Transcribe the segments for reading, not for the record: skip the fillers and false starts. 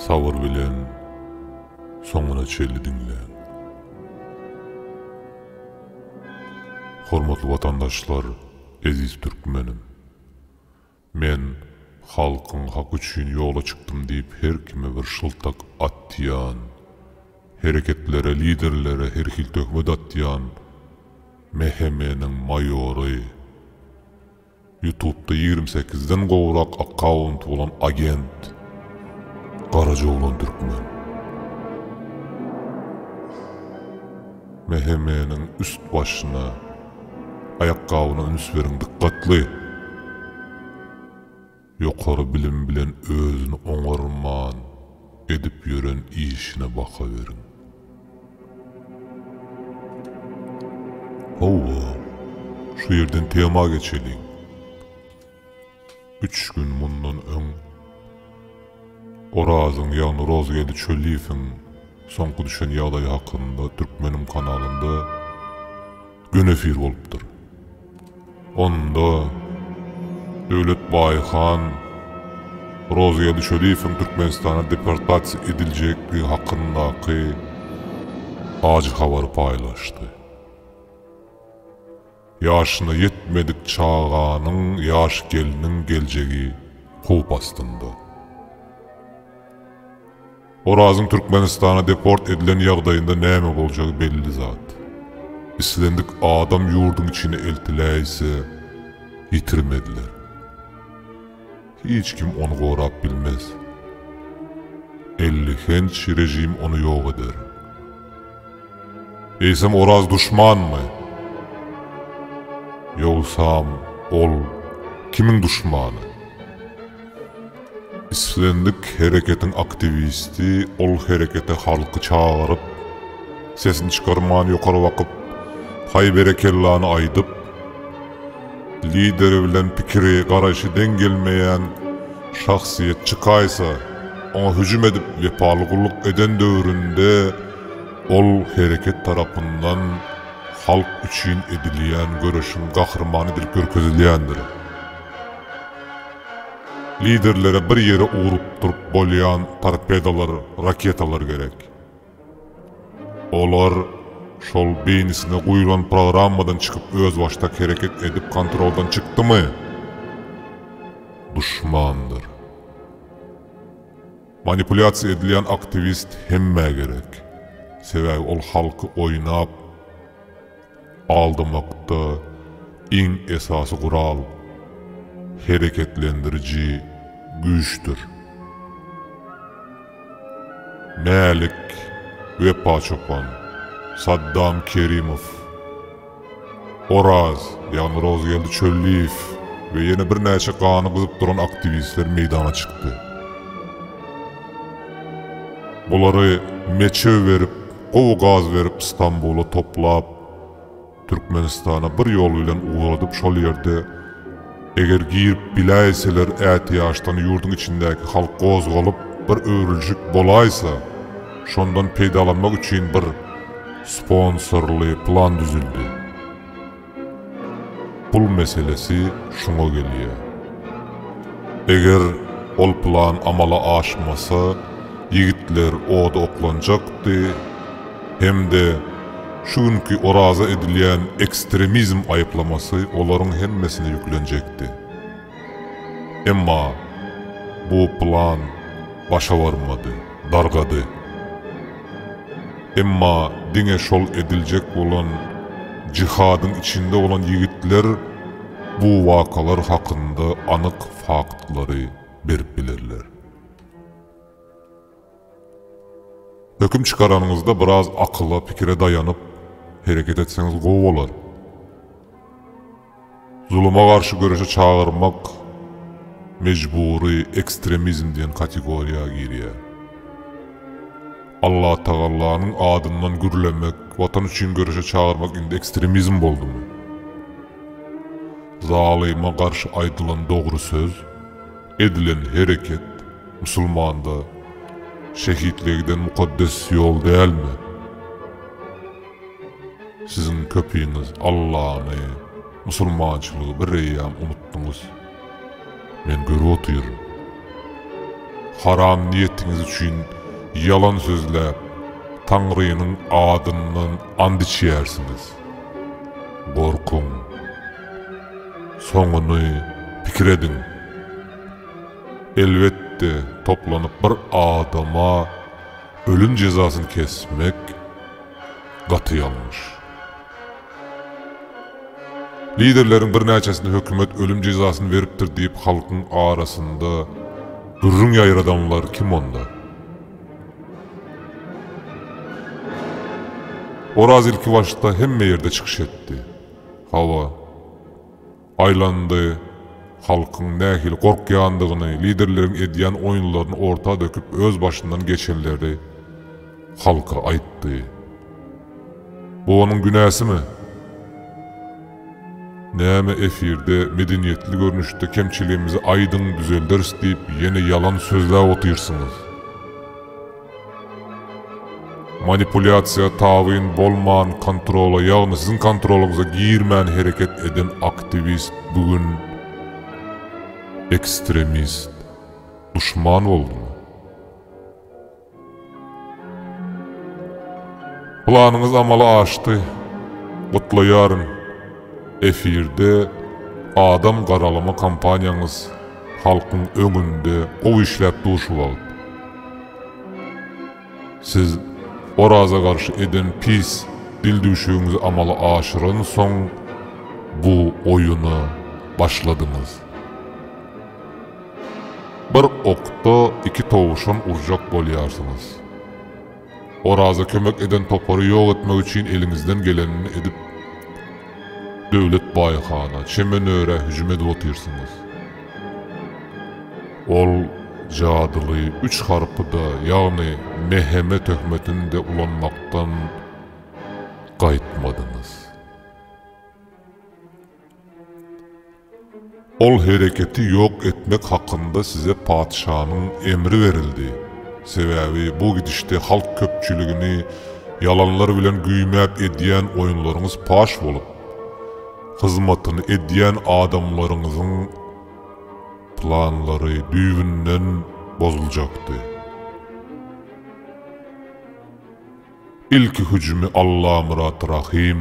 Sabır bilen soňuna çelli dinleň. Hormatly watandaşlar, eziz türkmenim. Men halkyň hak üçin ýola çykdym diýip her kime bir şyltak atýan, hereketlere, liderlere her hil töhmet atýan mehemeniň maýory, YouTube'da 28'den gowrak account bolan agent Garajoğlan Türkmen. Mehemeniň üst başyna, ayaqqabyna üns beriň dikkatli. Ýokary bilim bilen özüni oňarman edip ýören işine baka beriň. Hawa, şu yerden tema geçelim. 3 gün mundan öň Orazyň ýagny Rozgeli Çölliýewiň soňky düşen ýagdaýy hakynda Türkmenim kanalynda gün efir bolupdyr. Onda Döwlet Baýhan Rozgeli Çölliýewiň Türkmenistana deportasiýa ediljekdi hakyndaky ajy habary paýlaşdy. Ýaşyna ýetmedik çağanyň ýaş geliniň geljegi howp astynda. Orazyň Türkmenistana deport edilen ýagdaýynda näme boljagy belli zat. İslendik adam ýurdun içine eltiläýse ýitirmediler. Hiç kim onu gorap bilmez. 50 henç rejim onu ýok eder. Eýsem Oraz duşmanmy? Ýogsam ol kimiň duşmany? İslendik hereketiň aktivisti ol herekete halky çağırıp, sesini çıkarman ýokary wakyp, hay berekellany aýdyp, lideri bilen pikiri, garaşy deň gelmeýän şahsiýet çıkaýsa, ona hüjüm edip wepalylyk eden döwründe ol hereket tarapyndan halk üçin edilýän görüşiň gahrmany edilip görkezilýändir. Liderlere bir yere uğrup durup bolýan torpedolar, raketalar gerek. Olar şol beýnisine guýulan programmadan çıkıp öz başta hereket edip kontroldan çykdymy? Duşmandyr. Manipulasiýa edilýän aktivist hemme gerek. Sebäbi ol halky oýnap aldymakda iň esasy gural hereketlendirici güýçdür. Mälik wepa çopan, Saddam Kerimov, Oraz, ýagny Rozgeli Çölliýew we ýene bir näçe gany gyzyp duran aktivistler meýdana çykdy. Bulary meçe berip, gowy gaz berip İstanbuly toplap, Türkmenistana bir ýol bilen uğradyp şol ýerde eger girip biläýseler ätiýaşdan ýurdun içindäki halk gozgalyp bir öwrüljük bolaýsa, şondan peýdalanmak üçin bir sponsorly plan düzüldi. Pul meselesi şuňa gelýär. Eger ol plan amala aşmasa, ýigitler oda oklanjakdy, hemde şu günkü Oraza edilýän ekstremizm aýyplamasy olaryň hemmesine ýüklenjekdi. Emma bu plan başa barmady, dargady. Emma diňe şol ediljek bolan jihadyň içinde olan ýigitler bu wakalar hakynda anyk faktlary berip bilerler. Höküm çıkaranyňyzda biraz akyla, pikire daýanyp hereket etseňiz gowy bolar. Zuluma garşy görüşe çağırmak mecburi ekstremizm diýen kategoriýa girýär. Allah Taalanyň adyndan gürlemek, watan üçin görüşe çağırmak indi ekstremizm boldumy? Zalyma garşy aýdylan dogry söz, edilen hereket musulmanda şehitlikden mukaddes ýol dälmi? Sizin köpüğünüz Allah'ını, musulmançılığı bir eyyam unuttunuz. Men görüp oturuyorum. haram niyetiniz üçün yalan sözläp Tanrı'nın adından and içersiniz. Korkun. Soňuny pikir edin. Elbette toplanıp bir adama ölüm cezasyny kesmek gaty ýalňyş. Liderlerin bir näçesinde hökümet ölüm cezasyny beripdir diýip halkyň arasynda gürrüň ýaýradanlar kim onda? Oraz ilki başta hemme yerde çıkış etdi. Hava aylandy, halkyň nähili gorkýandygyny, liderlerin edýän oýunlaryny orta döküp öz başyndan geçenleri halka aýtdy. Bu onun günäsimi? Näme efirde medeniyetli görünüşde kemçiliğimizi aydın düzelderiz deyip yeni yalan sözler otyrsyňyz. Manipulasiya, tawyn bolman kontrola, ýagny sizin kontroluňyza girmän hereket eden aktivist bugün ekstremist, duşman boldumy? Planınız amala aşdy. Gutlaýaryn. Efirde adam garalama kampaniýaňyz halkyň öňünde o işläp duşup. Siz oraza karşı eden pis dil düşüğünüzü amala aşıran soň bu oyunu başladınız. Bir okta iki towuşan urjak bolýarsınız. Oraza kömek eden topory ýok etmek üçin eliňizden gelenini edip döwlet baýhana, çemenöre hüjüm edip otyrsyňyz. Ol jadyly üç harpyda, ýagny meheme töhmetinde ulanmaktan gaýtmadyňyz. Ol hereketi ýok etmek hakynda size padşanyň emri verildi. Sebäbi bu gidişde halk köpçüligini yalanlar bilen güýmäp edýän oýunlaryňyz paş bolup, hyzmatyny edýän adamlaryňyzyň planlary düýbünden bozuljakdy. İlki hüjümi Allah Murat Rahim,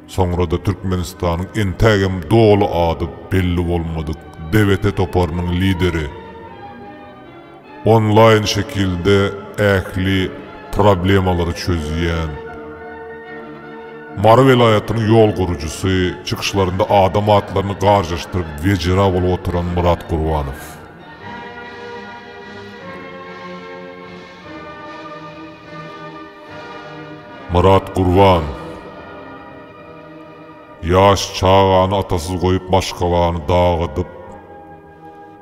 sonra da Türkmenistanyň entägem dolu ady belli bolmadyk devete toparynyň lideri, online şekilde ähli problemalary çözýän, Mar vilayatynyň ýol gurucusy, çykyşlarynda adam atlaryny garjaşdyryp vejira bolup oturan Murat Gurwanow. Murat Gurwan ýaş çağany atasyz goýup başgalaryny dağıdyp,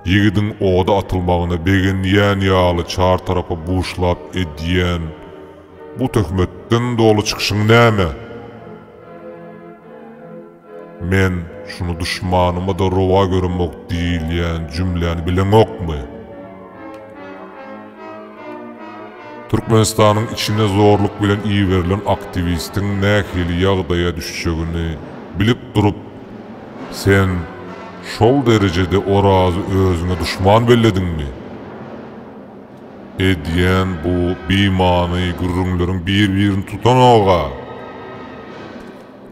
ýigidin oda atylmagyna begenýän ýaly çar tarapy buşlap edýän bu töhmetden dolu çykyşyň näme? Men şunu düşmanyma da rowa görünmek diýilýän jümläni bilenokmy? Türkmenistanyň içine zorluk bilen iyi verilen aktivistiň nähili ýagdaýa düşjegini bilip durup, sen şol derecede orazy özüňe düşman bellediňmi? Edýän bu beýmany gürrüňleriň bir-birini tutan oga,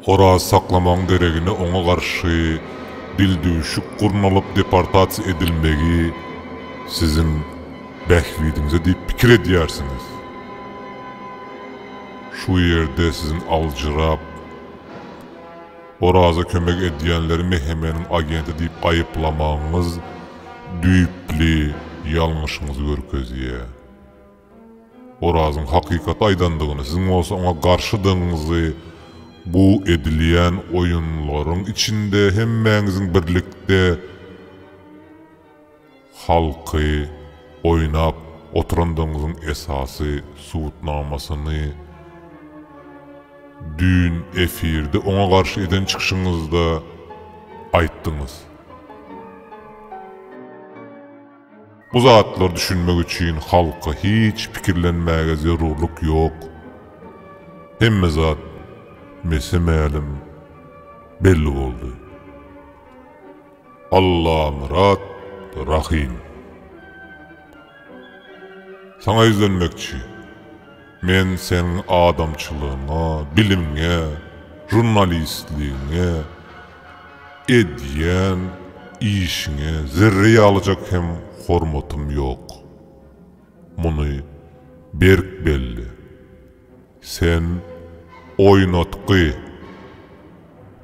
oraz saklamaň geregini oňa garşy dildüşük gurnalyp deportasiýa edilmegi sizin bähwidiňize diýip pikir edýärsiniz. Şu ýerde sizin aljyrap, oraza kömek edýänleri mehemeniň agenti diýip aýyplamaňyz düýpli ýalňyşyňyzy görkezýär. Orazyň hakykat aýdandygyny, sizin bolsa oňa garşydyňyzy bu edilýän oýunlaryň içinde hemmeňiziň birlikde halky oýnap oturandygyňyzyň esasy suwutnamasyny dün efirde oňa garşy eden çykyşyňyzda aýtdyňyz. Bu zatlar düşünmek üçin halka hiç pikirlenmäge zerurluk ýok. Hemme zat mesemälim belli boldy. Allah Murat Rahim. Sana yüzlenmekçi. Men senin adamçılığına, bilimine, jurnalistliğine, ediyen işine zerreyi alacak hem hormatım yok. Bunu berk belli. Sen oynatqı,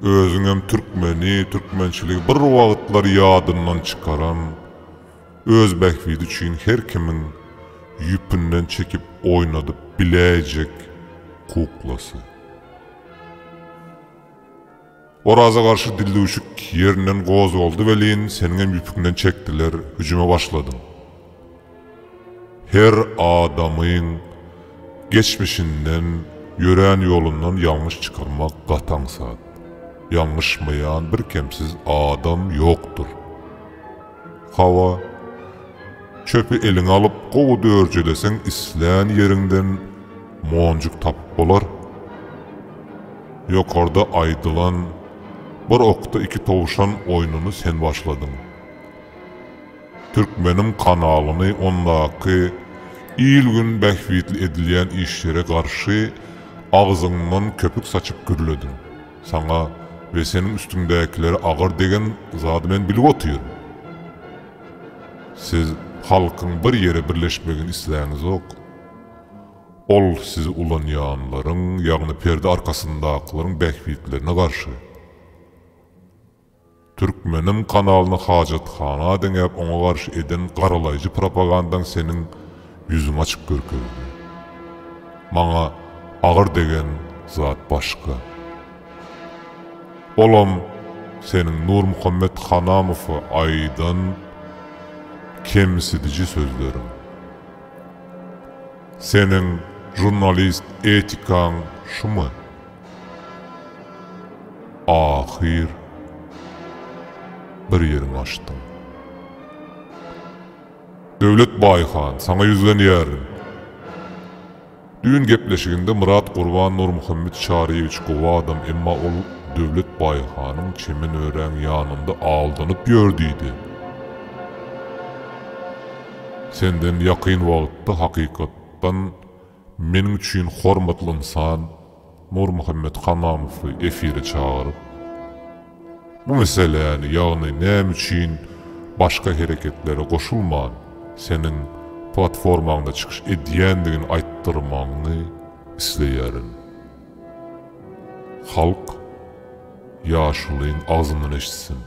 özüňem türkmeni, türkmençiligi bir wagtlar ýadyndan çıkaran, öz bähwidi üçin her kimin ýüpünden çekip oynadyp biläjek kuklasy. Oraza garşy dildüşük ýerinden gozuldy welin seniň ýüpüňden çekdiler, hüjüme başladyň. Her adamyň geçmişinden, yören yolundan yanlış çıkarmak gatansat. Yanlışmayan bir kemsiz adam yoktur. Hava, çöpü eline alıp kovudu örcelesen isleyen yerinden moncuk tapıp bolar. Yokarda aydılan bir okta iki tovuşan oyununu sen başladın. Türkmenim kanalını ondaki İlgün bähwitli edilýän işlere garşy ağzından köpük saçıp gürledin. Sana ve senin üstündäkileri agyr degen zady men bilip otyrum. Siz halkyň bir ýere birleşmegini isläňiz ok. Ol sizi ulanýanlaryň, ýagny perde arkasyndakylaryň bähwitlerine garşy. Türkmenim kanalyny hajathana deňep oňa garşy eden garalayjy propagandaň senin yüzüm açık görkezdi. Maňa agyr degen zat başka. Olam senin Nur Muhammed Hanamowy aýdan kemsidici sözlerin. Senin jurnalist etikaň şumy? Ahir bir ýerini açdyň. Döwlet Baýhan, sana yüzlenýärin. Dün gepleşiginde Murat Gurban Nur Muhammed Şariýewич gowa adam, emma ol Döwlet Baýhanyň çemen ören ýanynda aldanyp ýördüýdi. Senden ýakyn wagtda hakykatdan meniň üçin hormatly insan Nur Muhammed Hanamowy efire çagyryp bu meseleni, ýagny näme üçin başka hereketlere goşulman, senin platformanda çıkış edýändigini aýtdyrmagyny isleýärin. Halk ýaşulyň ağzyndan eşitsin.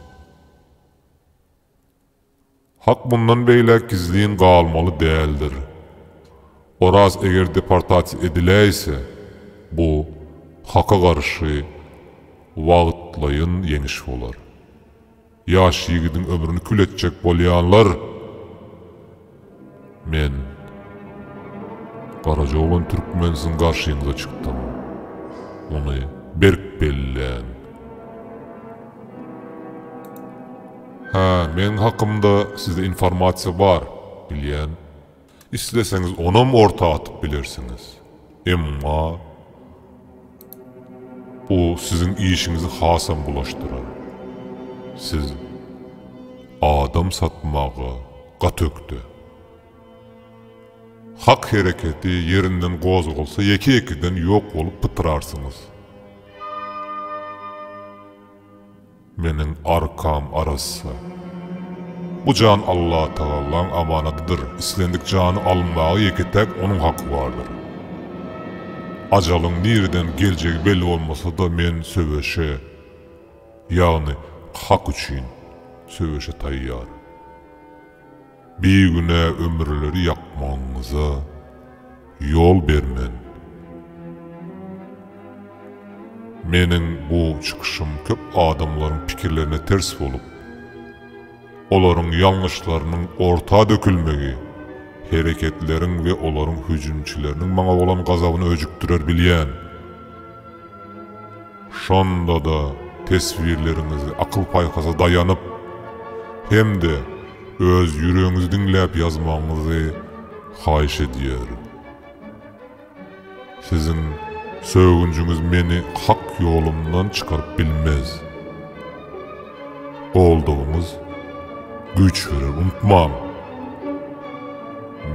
Hak bundan beýle gizliň galmaly däldir. Oraz eger deportasiýa ediläýse, bu haka garşy wagtlaýyn ýeňiş bolar. Ýaş ýigidiň ömrüni kül etjek bolýanlar, men Garaja olan Türkmensin garşyňyza çykdym. Ony berk bellän. Men hakymda sizde informasiýa bar, bilýän. İsleseňiz onam orta atyp bilersiňiz. Emma bu sizin işinizi hasan bulaşdyrar. Siz adam satmagy gatökdi. Hak hereketi yerinden gozgulsa eki-ekiden yok olup pytyrarsınız. Menin arkam arassa. Bu can Allah Taala'nın amanatıdır. İslendik canı alınmağı yeketek onun hakkı vardır. Acalın nereden gelecek belli olmasa da men söveşe, yani hak üçün söveşe tayyar. Bir güne ömürleri yakmanıza yol vermen. Menin bu çıkışım köp adamların pikirlerine ters olup, olaryň yanlışlarının orta dökülmegi, hereketlerin ve olaryň hüjümçileriniň maňa bolan gazabyny öjükdirer bilýän. Şonda da tesvirlerinizi akıl paykasa dayanıp, hem de öz yüreğinizi dinläp yazmaňyzy haýyş edýär. Sizin söwgünjüňiz meni hak ýolumdan çıkaryp bilmez. Goldugyňyz güç verir, unutmam.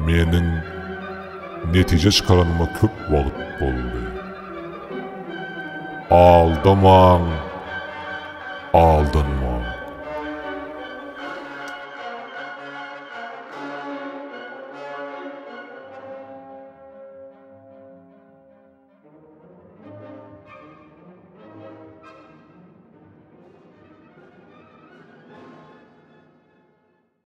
Menin netije çıkaranıma köp wagt boldy. Aldamaň, aldanma.